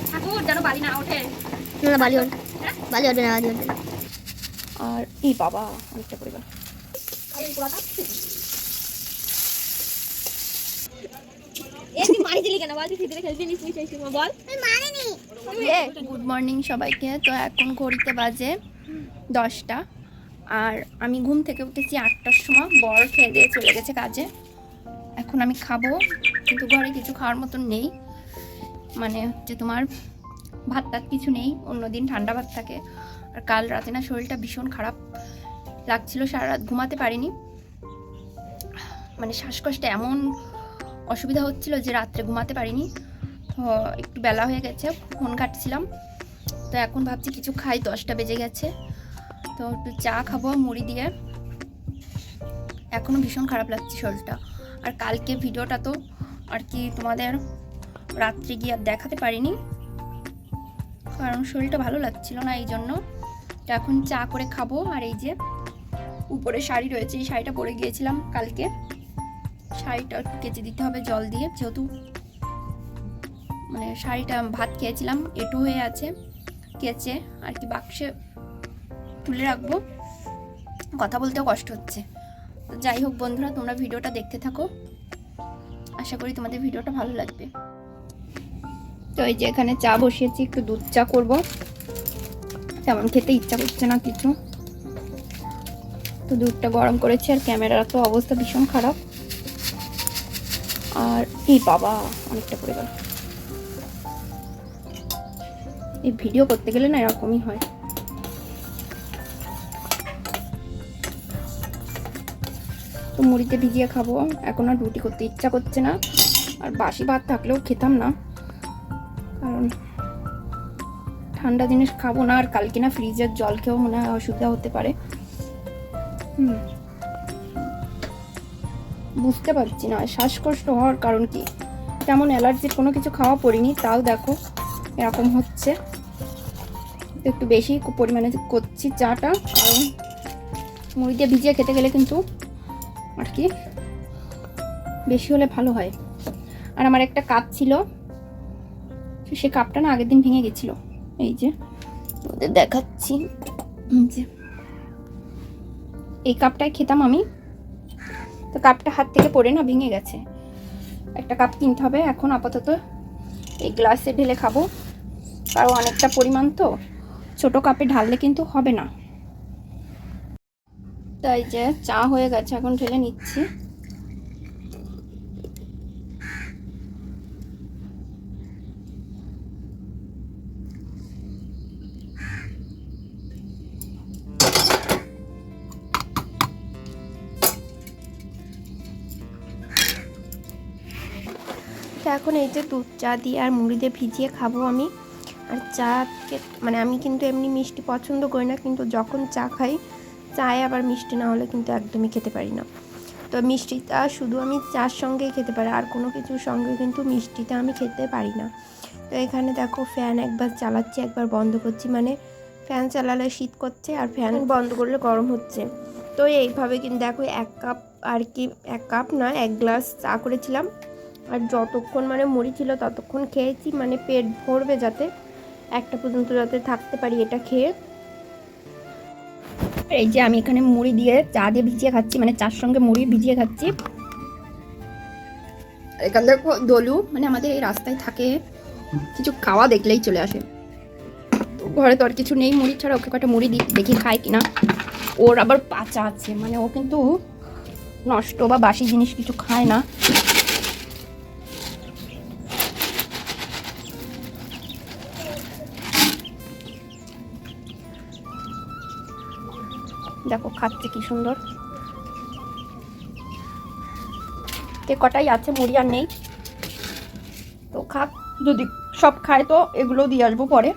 ঠাকুর যেন বালি না ওঠে। না বালি ওঠে, বালি ওঠে না, বালি ওঠে না। আর এই বাবা অনেকটা পরিবার গুড মর্নিং সবাইকে। তো এখন ঘড়িতে বাজে 10টা আর আমি ঘুম থেকে উঠেছি 8টার সময়। বর খেয়ে দিয়ে চলে গেছে কাজে। এখন আমি খাবো, কিন্তু ঘরে কিছু খাওয়ার মতন নেই, মানে হচ্ছে তোমার ভাত টাত কিছু নেই। অন্যদিন ঠান্ডা ভাত থাকে। আর কাল রাতে না শরীরটা ভীষণ খারাপ লাগছিল, সারা রাত ঘুমাতে পারিনি। মানে শ্বাসকষ্টে এমন অসুবিধা হচ্ছিল যে রাত্রে ঘুমাতে পারিনি। তো একটু বেলা হয়ে গেছে, ফোন কাটছিলাম। তো এখন ভাবছি কিছু খাই, 10টা বেজে গেছে। তো একটু চা খাবো মুড়ি দিয়ে। এখনও ভীষণ খারাপ লাগছে শরীরটা। আর কালকে ভিডিওটা তো আর কি তোমাদের রাত্রে গিয়ে আর দেখাতে পারিনি, কারণ শরীরটা ভালো লাগছিল না, এই জন্য। তো এখন চা করে খাবো। আর এই যে উপরে শাড়ি রয়েছে, এই শাড়িটা পরে গিয়েছিলাম কালকে। শাড়িটা একটু কেচে দিতে হবে জল দিয়ে, যেহেতু মানে শাড়িটা ভাত খেয়েছিলাম, এঁটো হয়ে আছে। কেচে আর কি বাক্সে তুলে রাখবো, কথা বলতেও কষ্ট হচ্ছে। তো যাই হোক বন্ধুরা, তোমরা ভিডিওটা দেখতে থাকো, আশা করি তোমাদের ভিডিওটা ভালো লাগবে। তো এই যে এখানে চা বসিয়েছি, একটু দুধ চা করবো। তেমন খেতে ইচ্ছা করছে না কিছু, তো দুধটা গরম করেছি। আর ক্যামেরার তো অবস্থা ভীষণ খারাপ। আর এই বাবা অনেকটা পড়ে গেল। এই ভিডিও করতে গেলে না এরকমই হয়। তো মুড়িতে ভিজিয়ে খাবো, এখন আর রুটি করতে ইচ্ছা করছে না। আর বাসি ভাত থাকলেও খেতাম না, কারণ ঠান্ডা জিনিস খাবো না। আর কালকে না ফ্রিজের জল খেয়েও মনে হয় অসুবিধা হতে পারে। বুঝতে পারছি না শ্বাসকষ্ট হওয়ার কারণ কি। তেমন অ্যালার্জির কোনো কিছু খাওয়া পড়িনি, তাও দেখো এরকম হচ্ছে। একটু বেশি পরিমাণে করছি চাটা, কারণ মুড়ি দিয়ে ভিজিয়ে খেতে গেলে কিন্তু আর কি বেশি হলে ভালো হয়। আর আমার একটা কাপ ছিল, সে কাপটা না আগের দিন ভেঙে গেছিল। এই যে তোমাদের দেখাচ্ছি, যে এই কাপটায় খেতাম আমি। তো কাপটা হাত থেকে পড়ে না ভেঙে গেছে। একটা কাপ কিনতে হবে এখন। আপাতত এই গ্লাসে ঢেলে খাবো, কারণ অনেকটা পরিমাণ তো, ছোট কাপে ঢাললে কিন্তু হবে না। তাই যে চা হয়ে গেছে, এখন ঢেলে নিচ্ছি। এখন এই যে দুধ চা দিয়ে আর মুড়ি দিয়ে ভিজিয়ে খাবো আমি। আর চা মানে আমি কিন্তু এমনি মিষ্টি পছন্দ করি না, কিন্তু যখন চা খাই, চায়ে আবার মিষ্টি না হলে কিন্তু একদমই খেতে পারি না। তো মিষ্টিটা শুধু আমি চার সঙ্গেই খেতে পারি, আর কোনো কিছুর সঙ্গে কিন্তু মিষ্টিটা আমি খেতে পারি না। তো এখানে দেখো ফ্যান একবার চালাচ্ছি একবার বন্ধ করছি, মানে ফ্যান চালালে শীত করছে আর ফ্যান বন্ধ করলে গরম হচ্ছে। তো এইভাবে কিন্তু দেখো 1 কাপ আর কি, 1 কাপ না 1 গ্লাস চা করেছিলাম। আর যতক্ষণ মানে মুড়ি ছিল ততক্ষণ খেয়েছি, মানে পেট ভরবে যাতে, 1টা পর্যন্ত যাতে থাকতে পারি এটা খেয়ে। এই যে আমি এখানে মুড়ি দিয়ে চা দিয়ে ভিজিয়ে খাচ্ছি, মানে চার সঙ্গে মুড়ি ভিজিয়ে খাচ্ছি। এখানে দেখো দলু, মানে আমাদের এই রাস্তায় থাকে, কিছু খাওয়া দেখলেই চলে আসে। তো ঘরে তো আর কিছু নেই মুড়ি ছাড়া, ওকে কটা মুড়ি দেখি খায় কিনা। ওর আবার পাচা আছে, মানে ও কিন্তু নষ্ট বা বাসি জিনিস কিছু খায় না। দেখো খাচ্ছে কি সুন্দর। কটাই আছে, মুড়ি আর নেই। তো খাক, যদি সব খায় তো এগুলো দিয়ে আসবো পরে।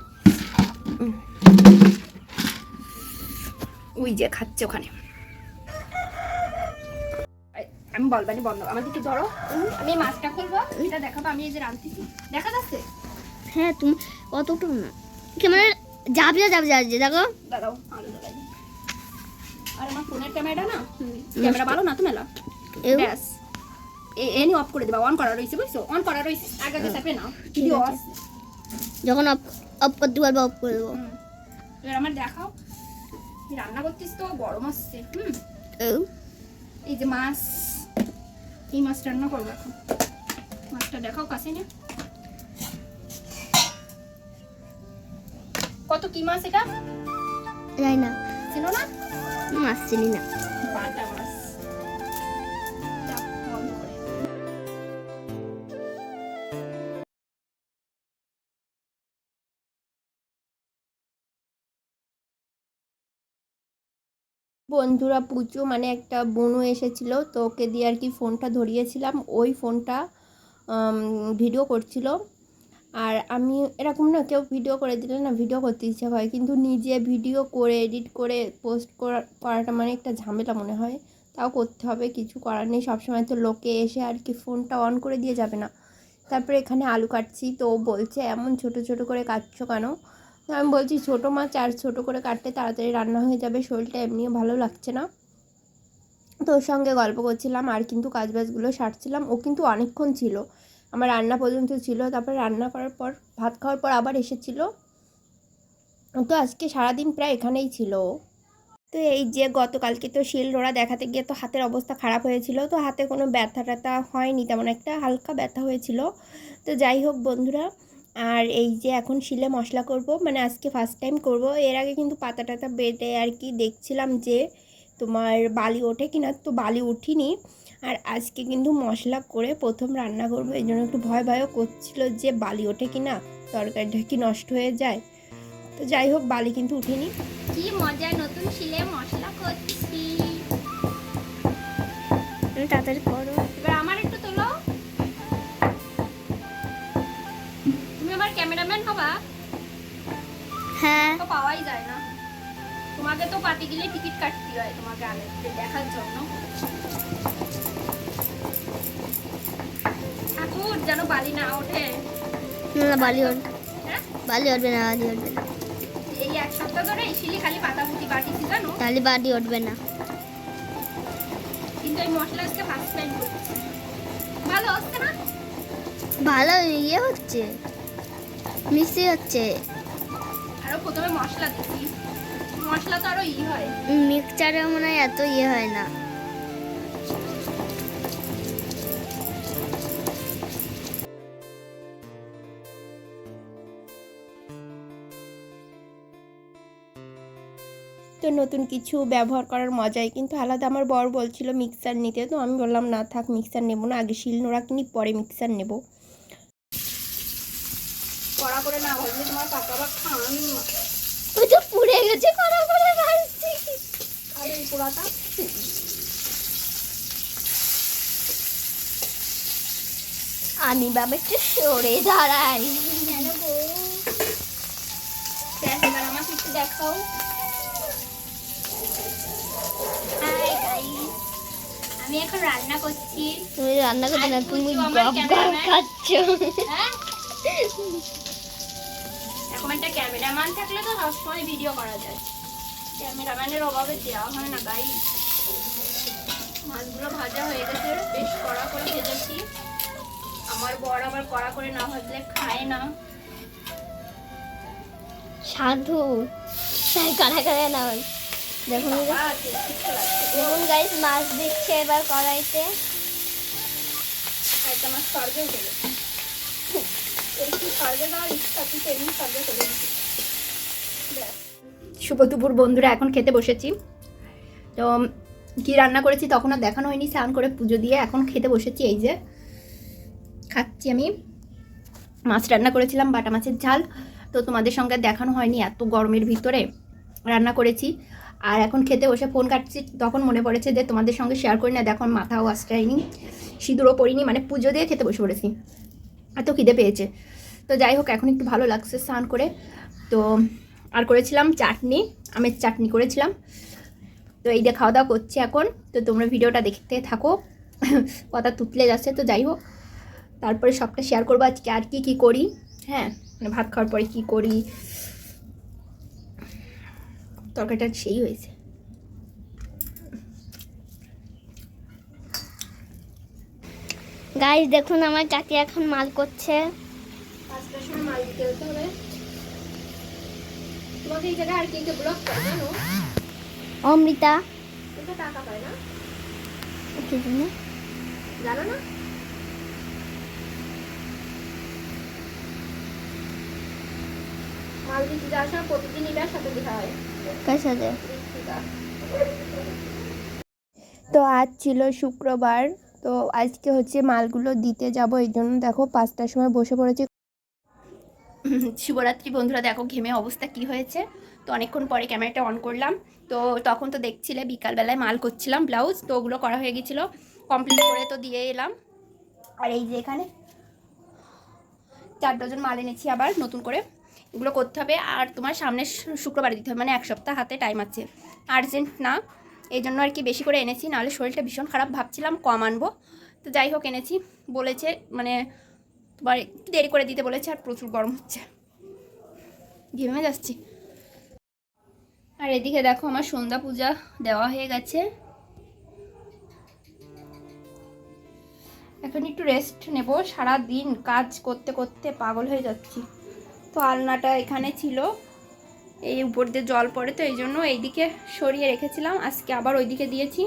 ওই যে খাচ্ছে ওখানে। আমি বলবানি বন্ধ, আমার দিকে ধরো। আমি মাছটা খুলবো, এটা দেখাবো আমি এই যে রাঁধতেছি। দেখা যাচ্ছে? হ্যাঁ তুমি অতটুকু না, ক্যামেরা যাবে দেখো দাঁড়াও আলো জ্বালাই। আর আমার ফোনের ক্যামেরাটা না, ক্যামেরা ভালো না তো মেলা ব্যাস। এনি অফ করে দেবা, অন করা রয়েছে বুঝছো, অন করা রয়েছে, আগে আগে চাপে নাও, ভিডিও আছে। যখন অফ অফ করতে পারবো অফ করে দেবো। এবার আমার দেখাও, কি রান্না করছিস, তো গরম আসছে। এই যে মাছ, এই মাছ রান্না করবো এখন। মাছটা দেখাও কাছে নিয়ে, কত কি মাছ এটা যাই না, ছিল না, মাছ চিনি না। বাটা মাছ। যাক, বন্ধ করে। বন্ধুরা, পুজো মানে একটা বোনও এসেছিল, তো ওকে দিয়ে আর কি ফোনটা ধরিয়েছিলাম, ওই ফোনটা ভিডিও করছিল। আর আমি এরকম না, কেউ ভিডিও করে দিলে না ভিডিও করতে ইচ্ছা হয়, কিন্তু নিজে ভিডিও করে এডিট করে পোস্ট করাটা মানে একটা ঝামেলা মনে হয়। তাও করতে হবে, কিছু করার নেই, সবসময় তো লোকে এসে আর কি ফোনটা অন করে দিয়ে যাবে না। তারপরে এখানে আলু কাটছি, তো ও বলছে এমন ছোট ছোট করে কাটছো কেন? তো আমি বলছি ছোটো মাছ আর ছোটো করে কাটতে তাড়াতাড়ি রান্না হয়ে যাবে, শরীরটা এমনিও ভালো লাগছে না। তো ওর সঙ্গে গল্প করছিলাম আর কিন্তু কাজবাজগুলো সারছিলাম। ও কিন্তু অনেকক্ষণ ছিল, আমার রান্না পর্যন্ত ছিল। তারপর রান্না করার পর ভাত খাওয়ার পর আবার এসেছিলো। তো আজকে সারাদিন প্রায় এখানেই ছিল। তো এই যে গতকালকে তো শিল নোড়া দেখাতে গিয়ে তো হাতের অবস্থা খারাপ হয়েছিল, তো হাতে কোনো ব্যথা ট্যাথা হয়নি তেমন একটা, হালকা ব্যথা হয়েছিল। তো যাই হোক বন্ধুরা, আর এই যে এখন শিলে মশলা করব, মানে আজকে ফার্স্ট টাইম করব। এর আগে কিন্তু পাতা টাতা বেটে আর কি দেখছিলাম যে তোমার বালি ওঠে কিনা, তো বালি উঠিনি। আর আজকে কিন্তু মশলা করে প্রথম রান্না করব, এই জন্য একটু ভয় ভয়ও করছিল যে বালি ওঠে কিনা, তরকারিটা কি নষ্ট হয়ে যায়। তো যাই হোক, বালি কিন্তু উঠিনি। কি মজায় নতুন শিলে মশলা করছি। তাড়াতাড়ি করো। এবার আমার একটু তোলো, তুমি আমার ক্যামেরাম্যান হবা। হ্যাঁ, তো পাওয়াই যায় না, তোমাকে তো পাতি গেলে টিকিট কাটতে হয় তোমাকে আগে দেখার জন্য। ঠাকুর যেন বালি না ওঠে। না বালি উঠবে, হ্যাঁ, বালি উঠবে না, বালি উঠবে না, এই এক সপ্তাহ ধরে এই শিলি খালি পাতা পুঁতি বাটিছি জানো, তাহলে বালি উঠবে না। কিন্তু এই মশলা আজকে ফার্স্ট টাইম করছি। ভালো হচ্ছে না? ভালো ইয়ে হচ্ছে, মিক্সি হচ্ছে। আরো প্রথমে মশলা দিছি, মশলা তো আরো হয়। মিক্সচারে মনে হয় এত ইয়ে হয় না। তো নতুন কিছু ব্যবহার করার মজাই কিন্তু আলাদা। আমার বর বলছিল মিক্সার নিতে, তো আমি বললাম না থাক, মিক্সার নেবো না, আগে শিলনোড়া কিনি পরে মিক্সার নেব। কড়া করে না ভাজলে তোমার কাকা বা খান। ওই তো পুড়ে গেছে, কড়া করে ভাজছি। আর এই পোড়াটা আমি বাবা একটু সরে দাঁড়াই। কেন গো? এবার আমাকে একটু দেখাও। হাই গাইস, আমি এখন রান্না করছি। তুমি রান্না করতে না, তুমি আমার গপ গপ ক্যামেরাম্যান। খাচ্ছ। হ্যাঁ, এখন একটা ক্যামেরাম্যান থাকলে তো সবসময় ভিডিও করা যায়, ক্যামেরাম্যানের অভাবে দেওয়া হয় না গাইস। মাছগুলো ভাজা হয়ে গেছে, বেশ কড়া করে ভেজেছি। আমার বর আবার কড়া করে না ভাজলে খায় না। সাধু তাই কড়া করে না হয়। দেখুন দেখুন গাইস, মাছ দিচ্ছে এবার কড়াইতে। একটা মাছ স্বর্গে উঠে গেছে। এই কি স্বর্গে যাওয়ার ইচ্ছা, তুই তেমনি স্বর্গে চলে গেছিস। শুভ দুপুর বন্ধুরা, এখন খেতে বসেছি। তো কি রান্না করেছি তখন আর দেখানো হয়নি, স্নান করে পুজো দিয়ে এখন খেতে বসেছি। এই যে খাচ্ছি আমি। মাছ রান্না করেছিলাম, বাটা মাছের ঝাল, তো তোমাদের সঙ্গে দেখানো হয়নি, এত গরমের ভিতরে রান্না করেছি। আর এখন খেতে বসে ফোন কাটছি, তখন মনে পড়েছে যে তোমাদের সঙ্গে শেয়ার করি না। দেখো মাথাও আশ্রাইনি, সিঁদুরও পরিনি, মানে পুজো দিয়ে খেতে বসে পড়েছি, এত খিদে পেয়েছে। তো যাই হোক, এখন একটু ভালো লাগছে স্নান করে। তো আর করেছিলাম চাটনি, আমের চাটনি করেছিলাম। তো এই দিয়ে খাওয়া দাওয়া করছি এখন। তো তোমরা ভিডিওটা দেখতে থাকো, কথা তুতলে যাচ্ছে। তো যাই হোক, তারপরে সবটা শেয়ার করবো আজকে আর কি কি করি। হ্যাঁ, মানে ভাত খাওয়ার পরে কি করি। তরকারিটা সেই হয়েছে। গাইস দেখুন আমার চাচি এখন মাল করছে। 5টার সময় মাল দিতে যেতে হবে। তোমাকে এই জায়গায় আর কে কে ব্লক করে জানো? অমৃতা। এটা টাকা পায় না, কি জানো? জানো না? মাল দিতে যাওয়ার সময় প্রতিদিন এটার সাথে দেখা হয়। কার সাথে? তো আজ ছিল শুক্রবার, তো আজকে হচ্ছে মালগুলো দিতে যাব, এই জন্য দেখো 5টার সময় বসে পড়েছি। শিবরাত্রি বন্ধুরা, দেখো ঘেমে অবস্থা কি হয়েছে। তো অনেকক্ষণ পরে ক্যামেরাটা অন করলাম, তো তখন তো দেখছিলে বিকালবেলায় মাল করছিলাম ব্লাউজ, তো ওগুলো করা হয়ে গেছিলো, কমপ্লিট করে তো দিয়ে এলাম। আর এই যে এখানে 4 ডজন মাল এনেছি আবার নতুন করে, এগুলো করতে হবে। আর তোমার সামনের শুক্রবারে দিতে হবে, মানে 1 সপ্তাহ হাতে টাইম আছে, আর্জেন্ট না, এই জন্য আর কি বেশি করে এনেছি, নাহলে শরীরটা ভীষণ খারাপ, ভাবছিলাম কম আনবো, তো যাই হোক এনেছি। বলেছে মানে তোমার একটু দেরি করে দিতে বলেছে, আর প্রচুর গরম হচ্ছে, ঘেমে যাচ্ছি। আর এদিকে দেখো আমার সন্ধ্যা পূজা দেওয়া হয়ে গেছে, এখন একটু রেস্ট নেব, সারা দিন কাজ করতে করতে পাগল হয়ে যাচ্ছি। তো আলনাটা এখানে ছিল, এই উপর দিয়ে জল পড়ে, তো এই জন্য এইদিকে সরিয়ে রেখেছিলাম, আজকে আবার ওইদিকে দিয়েছি,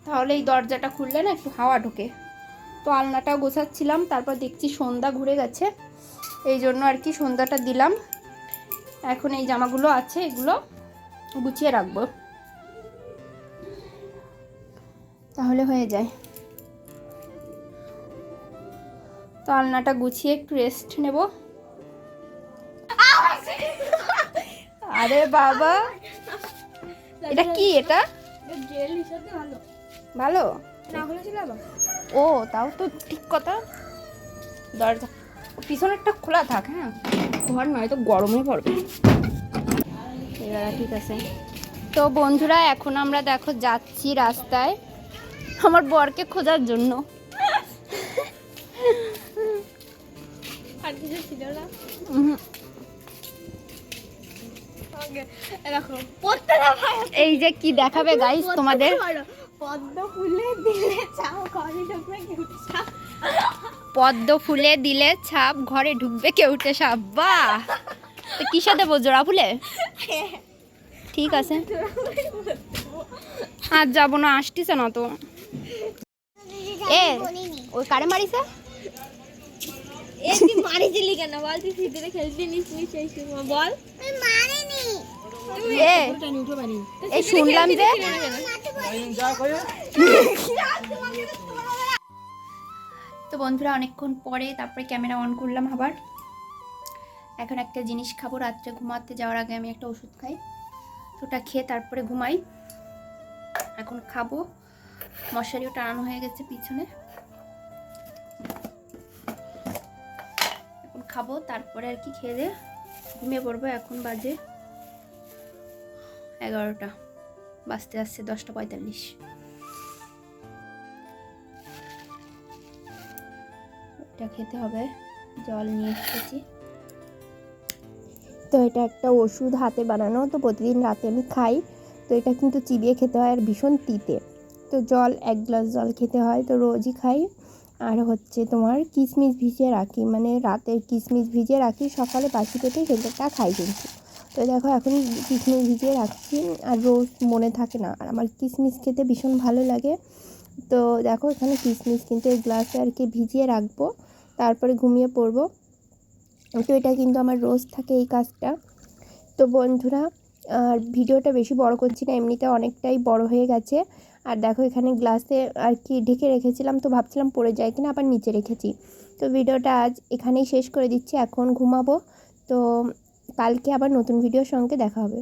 তাহলে এই দরজাটা খুললে না একটু হাওয়া ঢোকে। তো আলনাটাও গোছাচ্ছিলাম, তারপর দেখছি সন্ধ্যা ঘুরে গেছে, এই জন্য আর কি সন্ধ্যাটা দিলাম। এখন এই জামাগুলো আছে, এগুলো গুছিয়ে রাখবো, তাহলে হয়ে যায়। তো আলনাটা গুছিয়ে একটু রেস্ট নেব। আরে বাবা, এটা কি? এটা ভালো ও, তাও তো ঠিক কথা। দরজা পিছনেরটা খোলা থাক, হ্যাঁ, ঘর নয় তো গরমে পড়বে। ঠিক আছে। তো বন্ধুরা এখন আমরা দেখো যাচ্ছি রাস্তায় আমার বরকে খোঁজার জন্য। আর কিছু ছিল না। এই যে কি দেখাবে গাইস তোমাদের, পদ্ম ফুলে দিলে চাও ঘরে ঢুকবে কেউ সাপ। পদ্ম ফুলে দিলে ছাপ ঘরে ঢুকবে কেউটে সাপ। বাহ, তো কি সাথে বল, জোড়া ফুলে? ঠিক আছে, আর যাবো না, আসতেছে না তো। এ ওই কারে মারিছে? তুই মারিছিলি কেন বল? তুই ভিতরে খেলতে নিস সেই সময় বল। মারিনি। এই শুনলাম যে তো বন্ধুরা অনেকক্ষণ পরে তারপরে ক্যামেরা অন করলাম আবার। এখন একটা জিনিস খাবো, রাত্রে ঘুমাতে যাওয়ার আগে আমি একটা ওষুধ খাই, তো ওটা খেয়ে তারপরে ঘুমাই। এখন খাবো, মশারিও টানানো হয়ে গেছে পিছনে, এখন খাবো, তারপরে আর কি খেয়ে দিয়ে ঘুমিয়ে পড়বো। এখন বাজে 11টা, বাজতে যাচ্ছে 10:45। এটা খেতে হবে, জল নিয়ে এসেছি। তো এটা একটা ওষুধ হাতে বানানো, তো প্রতিদিন রাতে আমি খাই, তো এটা কিন্তু চিবিয়ে খেতে হয় আর ভীষণ তিতে। তো জল 1 গ্লাস জল খেতে হয়, তো রোজই খাই। আর হচ্ছে তোমার কিশমিশ ভিজিয়ে রাখি, মানে রাতে কিশমিশ ভিজিয়ে রাখি, সকালে বাসি পেটে সেটা খাই কিন্তু। তো দেখো এখন কিশমিশ ভিজিয়ে রাখছি, আর রোজ মনে থাকে না, আর আমার কিশমিশ খেতে ভীষণ ভালো লাগে। তো দেখো এখানে কিশমিশ কিন্তু এই গ্লাসে আর কি ভিজিয়ে রাখবো, তারপরে ঘুমিয়ে পড়বো। তো এটা কিন্তু আমার রোজ থাকে এই কাজটা। তো বন্ধুরা আর ভিডিওটা বেশি বড় করছি না, এমনিতে অনেকটাই বড় হয়ে গেছে। আর দেখো এখানে গ্লাসে আর কি ঢেকে রেখেছিলাম, তো ভাবছিলাম পড়ে যায় কিনা, আবার নিচে রেখেছি। তো ভিডিওটা আজ এখানেই শেষ করে দিচ্ছি, এখন ঘুমাবো। তো কালকে আবার নতুন ভিডিওর সঙ্গে দেখা হবে।